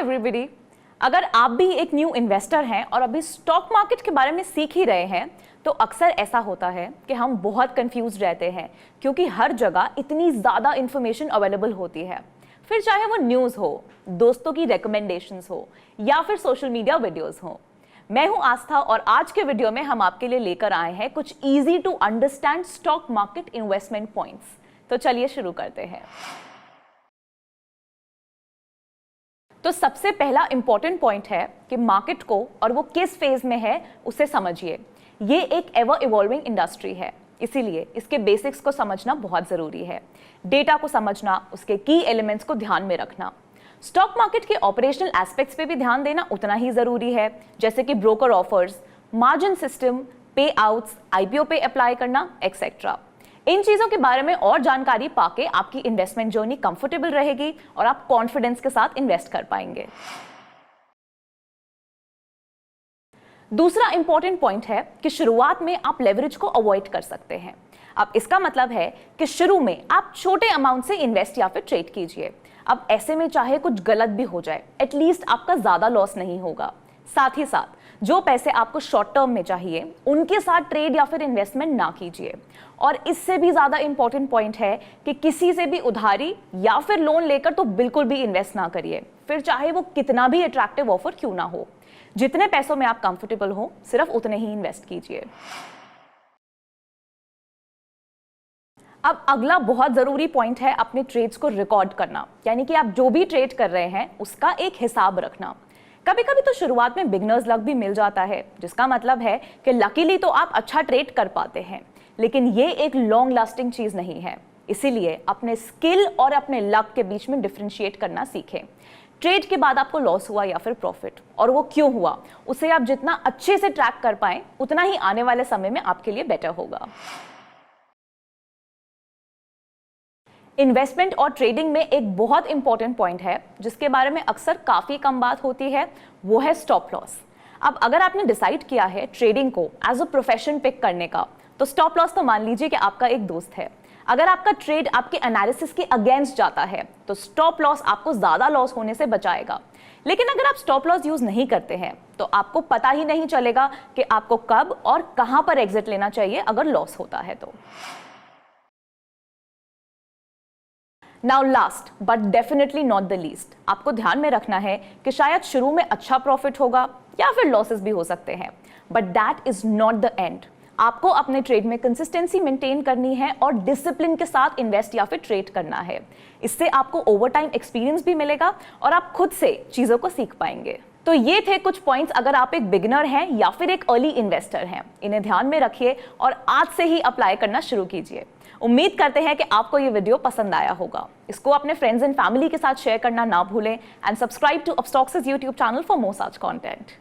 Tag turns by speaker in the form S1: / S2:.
S1: Everybody. अगर आप भी एक न्यू इन्वेस्टर हैं और अभी स्टॉक मार्केट के बारे में सीख ही रहे हैं तो अक्सर ऐसा होता है कि हम बहुत कंफ्यूज रहते हैं क्योंकि हर जगह इतनी ज़्यादा इंफॉर्मेशन अवेलेबल होती है। फिर चाहे वो न्यूज़ हो, दोस्तों की रिकमेंडेशंस हो या फिर सोशल मीडिया वीडियोस हो। मैं हूं आस्था और आज के वीडियो में हम आपके लिए लेकर आए हैं कुछ easy to understand stock market investment points. तो चलिए शुरू करते हैं। तो सबसे पहला इंपॉर्टेंट पॉइंट है कि मार्केट को और वो किस फेज में है उसे समझिए। ये एक एवर इवॉल्विंग इंडस्ट्री है, इसीलिए इसके बेसिक्स को समझना बहुत ज़रूरी है। डेटा को समझना, उसके की एलिमेंट्स को ध्यान में रखना, स्टॉक मार्केट के ऑपरेशनल एस्पेक्ट्स पे भी ध्यान देना उतना ही ज़रूरी है, जैसे कि ब्रोकर ऑफर्स, मार्जिन सिस्टम, पे आउट्स, IPO पे अप्लाई करना एक्सेट्रा। इन चीज़ों के बारे में और जानकारी पाके आपकी इन्वेस्टमेंट जर्नी कंफर्टेबल रहेगी और आप कॉन्फिडेंस के साथ इन्वेस्ट कर पाएंगे। दूसरा इंपॉर्टेंट पॉइंट है कि शुरुआत में आप लेवरेज को अवॉइड कर सकते हैं। अब इसका मतलब है कि शुरू में आप छोटे अमाउंट से इन्वेस्ट या फिर ट्रेड कीजिए। अब ऐसे में चाहे कुछ गलत भी हो जाए, एटलीस्ट आपका ज़्यादा लॉस नहीं होगा। साथ ही साथ जो पैसे आपको शॉर्ट टर्म में चाहिए उनके साथ ट्रेड या फिर इन्वेस्टमेंट ना कीजिए। और इससे भी ज़्यादा इंपॉर्टेंट पॉइंट है कि किसी से भी उधारी या फिर लोन लेकर तो बिल्कुल भी इन्वेस्ट ना करिए, फिर चाहे वो कितना भी अट्रैक्टिव ऑफर क्यों ना हो। जितने पैसों में आप कंफर्टेबल हो सिर्फ उतने ही इन्वेस्ट कीजिए। अब अगला बहुत ज़रूरी पॉइंट है अपने ट्रेड्स को रिकॉर्ड करना, यानी कि आप जो भी ट्रेड कर रहे हैं उसका एक हिसाब रखना। कभी कभी तो शुरुआत में बिगनर्स लक भी मिल जाता है, जिसका मतलब है कि लकीली तो आप अच्छा ट्रेड कर पाते हैं, लेकिन ये एक लॉन्ग लास्टिंग चीज़ नहीं है। इसीलिए अपने स्किल और अपने लक के बीच में डिफरेंशिएट करना सीखें। ट्रेड के बाद आपको लॉस हुआ या फिर प्रॉफिट, और वो क्यों हुआ, उसे आप जितना अच्छे से ट्रैक कर पाएं उतना ही आने वाले समय में आपके लिए बेटर होगा। इन्वेस्टमेंट और ट्रेडिंग में एक बहुत इंपॉर्टेंट पॉइंट है जिसके बारे में अक्सर काफ़ी कम बात होती है, वो है स्टॉप लॉस। अब अगर आपने डिसाइड किया है ट्रेडिंग को एज अ प्रोफेशन पिक करने का, तो स्टॉप लॉस तो मान लीजिए कि आपका एक दोस्त है। अगर आपका ट्रेड आपके एनालिसिस के अगेंस्ट जाता है तो स्टॉप लॉस आपको ज़्यादा लॉस होने से बचाएगा। लेकिन अगर आप स्टॉप लॉस यूज़ नहीं करते हैं तो आपको पता ही नहीं चलेगा कि आपको कब और कहाँ पर एग्जिट लेना चाहिए अगर लॉस होता है तो। Now last but definitely not the least, आपको ध्यान में रखना है कि शायद शुरू में अच्छा प्रॉफिट होगा या फिर लॉसेस भी हो सकते हैं, but that is not the end. आपको अपने ट्रेड में कंसिस्टेंसी मेंटेन करनी है और डिसिप्लिन के साथ इन्वेस्ट या फिर ट्रेड करना है। इससे आपको ओवर टाइम एक्सपीरियंस भी मिलेगा और आप खुद से चीज़ों को सीख पाएंगे। तो ये थे कुछ पॉइंट्स अगर आप एक बिगिनर हैं या फिर एक अर्ली इन्वेस्टर हैं। इन्हें ध्यान में रखिए और आज से ही अप्लाई करना शुरू कीजिए। उम्मीद करते हैं कि आपको ये वीडियो पसंद आया होगा। इसको अपने फ्रेंड्स एंड फैमिली के साथ शेयर करना ना भूलें and subscribe to Upstox YouTube channel for more such content.